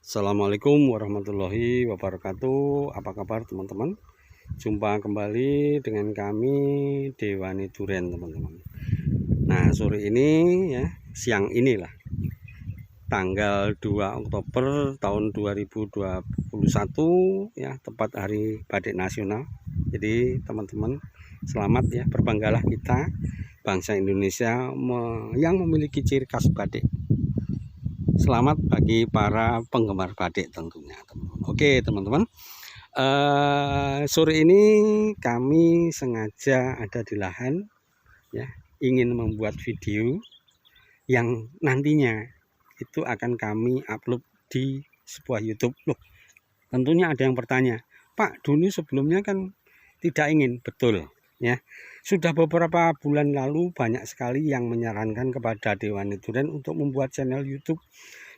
Assalamualaikum warahmatullahi wabarakatuh. Apa kabar teman-teman? Jumpa kembali dengan kami Dewani Duren teman-teman. Nah sore ini ya, siang inilah tanggal 2 Oktober tahun 2021 ya, tepat hari Badik Nasional. Jadi teman-teman selamat ya, berbanggalah kita bangsa Indonesia yang memiliki ciri khas batik. Selamat bagi para penggemar batik tentunya teman-teman. Oke teman-teman, sore ini kami sengaja ada di lahan ya, ingin membuat video yang nantinya itu akan kami upload di sebuah YouTube. Loh, tentunya ada yang bertanya, Pak, dulu sebelumnya kan tidak ingin. Betul ya, sudah beberapa bulan lalu banyak sekali yang menyarankan kepada Dewani Duren untuk membuat channel YouTube,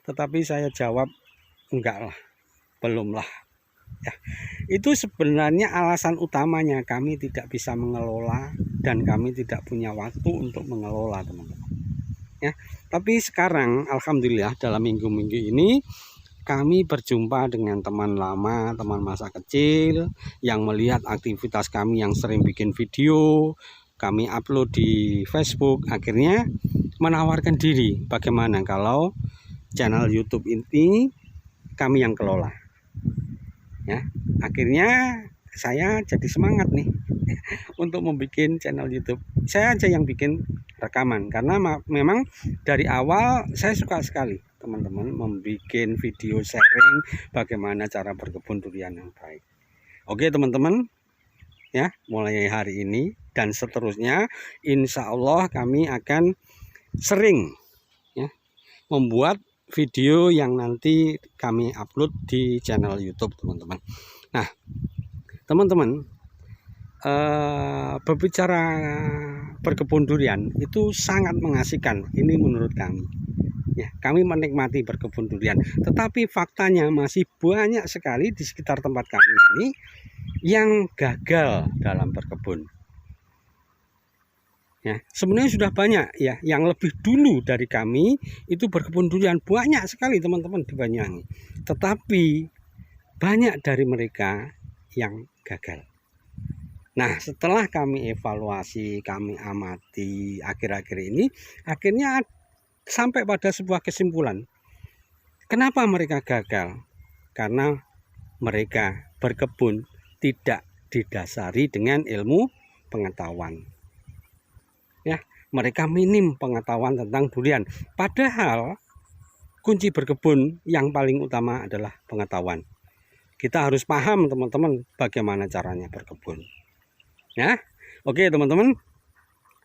tetapi saya jawab enggak lah, belum lah ya. Itu sebenarnya alasan utamanya, kami tidak bisa mengelola dan kami tidak punya waktu untuk mengelola teman-teman ya. Tapi sekarang alhamdulillah dalam minggu-minggu ini kami berjumpa dengan teman lama, teman masa kecil yang melihat aktivitas kami yang sering bikin video, kami upload di Facebook, akhirnya menawarkan diri bagaimana kalau channel YouTube ini kami yang kelola. Ya, akhirnya saya jadi semangat nih untuk membuat channel YouTube. Saya aja yang bikin rekaman karena memang dari awal saya suka sekali teman-teman membuat video sharing bagaimana cara berkebun durian yang baik. Oke teman-teman ya, mulai hari ini dan seterusnya insya Allah kami akan sering ya membuat video yang nanti kami upload di channel YouTube teman-teman. Nah teman-teman, berbicara berkebun durian itu sangat mengasihkan, ini menurut kami ya. Kami menikmati berkebun durian, tetapi faktanya masih banyak sekali di sekitar tempat kami ini yang gagal dalam berkebun ya. Sebenarnya sudah banyak ya yang lebih dulu dari kami itu berkebun durian, banyak sekali teman-teman di Banyuwangi, tetapi banyak dari mereka yang gagal. Nah setelah kami evaluasi, kami amati akhir-akhir ini, akhirnya sampai pada sebuah kesimpulan. Kenapa mereka gagal? Karena mereka berkebun tidak didasari dengan ilmu pengetahuan. Ya, mereka minim pengetahuan tentang durian. Padahal kunci berkebun yang paling utama adalah pengetahuan. Kita harus paham teman-teman bagaimana caranya berkebun. Ya, oke teman-teman.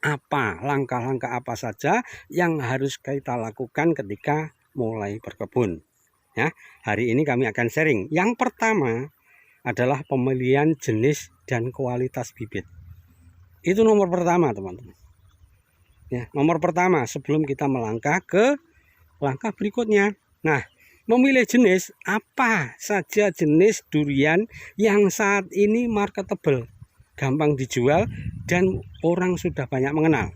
Apa langkah-langkah apa saja yang harus kita lakukan ketika mulai berkebun ya. Hari ini kami akan sharing. Yang pertama adalah pemilihan jenis dan kualitas bibit. Itu nomor pertama teman-teman ya, nomor pertama sebelum kita melangkah ke langkah berikutnya. Nah memilih jenis, apa saja jenis durian yang saat ini marketable, gampang dijual dan orang sudah banyak mengenal.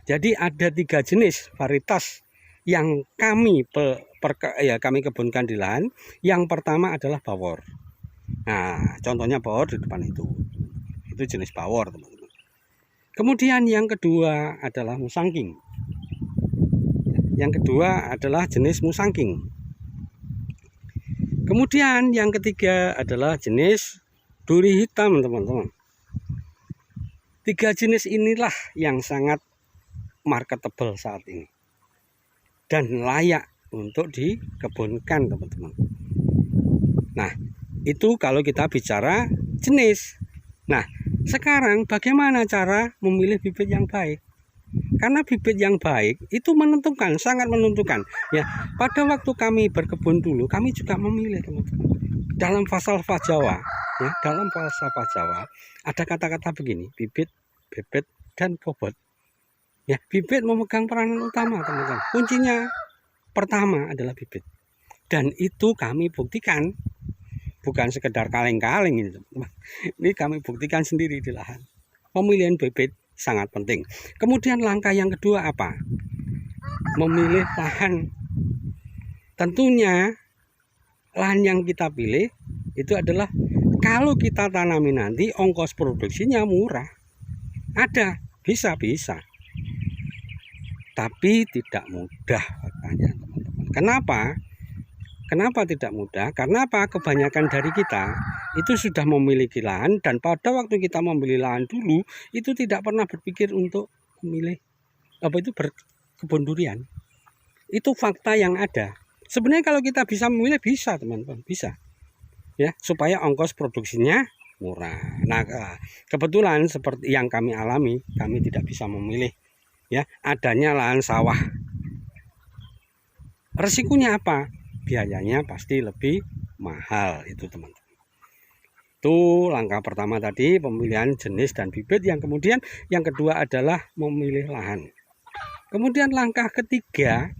Jadi ada 3 jenis varietas yang kami kami kebunkan di lahan. Yang pertama adalah bawor. Nah contohnya bawor di depan itu jenis bawor teman-teman. Kemudian yang kedua adalah musangking. Yang kedua adalah jenis musangking. Kemudian yang ketiga adalah jenis duri hitam teman-teman. 3 jenis inilah yang sangat marketable saat ini dan layak untuk dikebunkan teman-teman. Nah itu kalau kita bicara jenis. Nah sekarang bagaimana cara memilih bibit yang baik? Karena bibit yang baik itu menentukan, sangat menentukan ya. Pada waktu kami berkebun dulu, kami juga memilih teman-teman. Dalam falsafah Jawa ya, dalam falsafah Jawa ada kata-kata begini, bibit, bebet, dan bobot ya. Bibit memegang peranan utama teman-teman. Kuncinya pertama adalah bibit, dan itu kami buktikan, bukan sekedar kaleng-kaleng ini teman-teman. Ini kami buktikan sendiri di lahan. Pemilihan bibit sangat penting. Kemudian langkah yang kedua apa? Memilih lahan. Tentunya lahan yang kita pilih itu adalah kalau kita tanami nanti ongkos produksinya murah. Ada, bisa. Tapi tidak mudah katanya teman-teman. Kenapa tidak mudah? Karena apa? Kebanyakan dari kita itu sudah memiliki lahan, dan pada waktu kita membeli lahan dulu itu tidak pernah berpikir untuk memilih berkebun durian. Itu fakta yang ada. Sebenarnya kalau kita bisa memilih, bisa teman-teman, bisa. Ya, supaya ongkos produksinya murah. Nah, kebetulan seperti yang kami alami, kami tidak bisa memilih ya adanya lahan sawah. Resikonya apa? Biayanya pasti lebih mahal itu teman-teman. Itu langkah pertama tadi, pemilihan jenis dan bibit. Yang kedua adalah memilih lahan. Kemudian langkah ketiga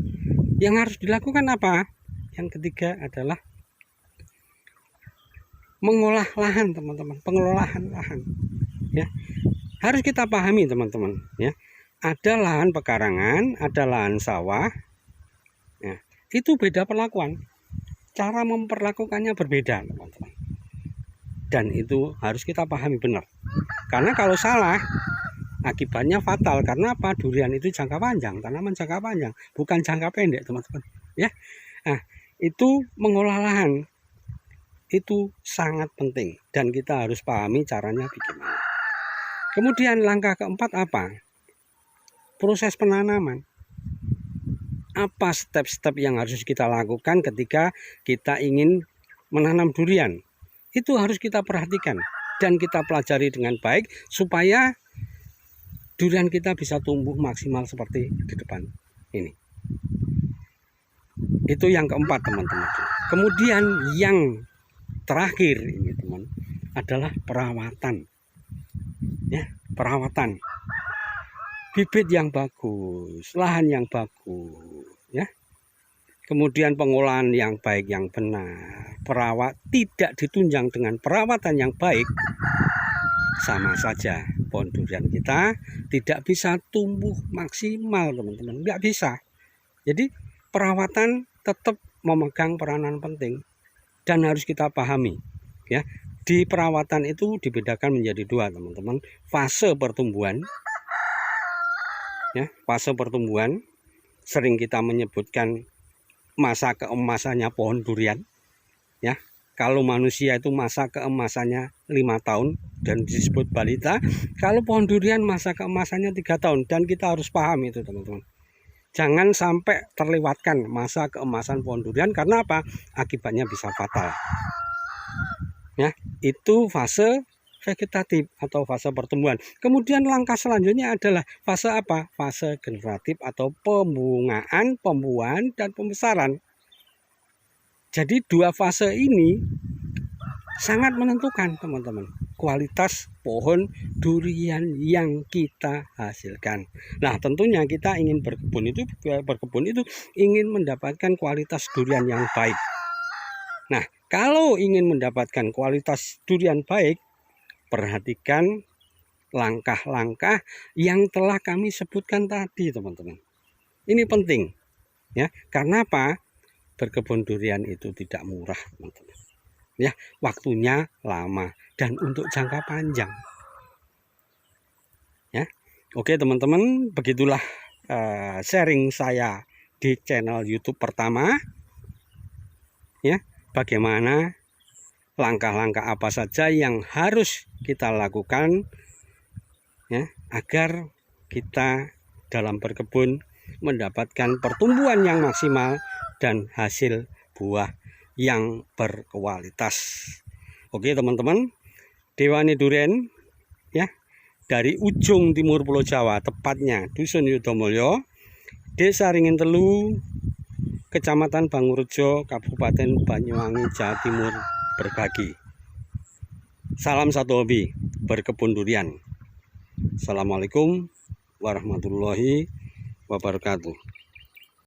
yang harus dilakukan apa? Yang ketiga adalah mengolah lahan teman-teman, pengelolaan lahan. Ya, harus kita pahami teman-teman. Ya, ada lahan pekarangan, ada lahan sawah. Ya, itu beda perlakuan. Cara memperlakukannya berbeda teman-teman. Dan itu harus kita pahami benar. Karena kalau salah, akibatnya fatal. Karena apa? Durian itu jangka panjang, tanaman jangka panjang, bukan jangka pendek teman-teman. Ya, nah itu mengolah lahan itu sangat penting dan kita harus pahami caranya bagaimana. Kemudian langkah keempat apa? Proses penanaman. Apa step-step yang harus kita lakukan ketika kita ingin menanam durian? Itu harus kita perhatikan dan kita pelajari dengan baik supaya durian kita bisa tumbuh maksimal seperti di depan ini. Itu yang keempat teman-teman. Kemudian yang terakhir ini teman adalah perawatan. Ya, perawatan. Bibit yang bagus, lahan yang bagus, ya. Kemudian pengolahan yang baik, yang benar. Perawat tidak ditunjang dengan perawatan yang baik, sama saja pohon durian kita tidak bisa tumbuh maksimal teman-teman, nggak bisa. Jadi perawatan tetap memegang peranan penting dan harus kita pahami, ya. Di perawatan itu dibedakan menjadi dua teman-teman, fase pertumbuhan. Ya, fase pertumbuhan sering kita menyebutkan masa keemasannya pohon durian. Ya, kalau manusia itu masa keemasannya 5 tahun dan disebut balita. Kalau pohon durian masa keemasannya 3 tahun dan kita harus paham itu teman-teman. Jangan sampai terlewatkan masa keemasan pohon durian karena apa? Akibatnya bisa fatal. Ya, itu fase vegetatif atau fase pertumbuhan. Kemudian langkah selanjutnya adalah fase apa? Fase generatif atau pembungaan, pembuahan, dan pembesaran. Jadi dua fase ini sangat menentukan teman-teman kualitas pohon durian yang kita hasilkan. Nah, tentunya kita ingin berkebun itu ingin mendapatkan kualitas durian yang baik. Nah, kalau ingin mendapatkan kualitas durian baik, perhatikan langkah-langkah yang telah kami sebutkan tadi teman-teman. Ini penting ya, karena apa? Berkebun durian itu tidak murah teman-teman. Ya, waktunya lama dan untuk jangka panjang. Ya. Oke teman-teman, begitulah sharing saya di channel YouTube pertama. Ya, bagaimana langkah-langkah apa saja yang harus kita lakukan ya, agar kita dalam berkebun mendapatkan pertumbuhan yang maksimal dan hasil buah yang berkualitas. Oke teman-teman, Dewani Duren ya, dari ujung timur Pulau Jawa, tepatnya Dusun Yudomulyo, Desa Ringin Telu, Kecamatan Bangurejo, Kabupaten Banyuwangi, Jawa Timur, berbagi. Salam satu hobi, berkebun durian. Assalamualaikum warahmatullahi wabarakatuh.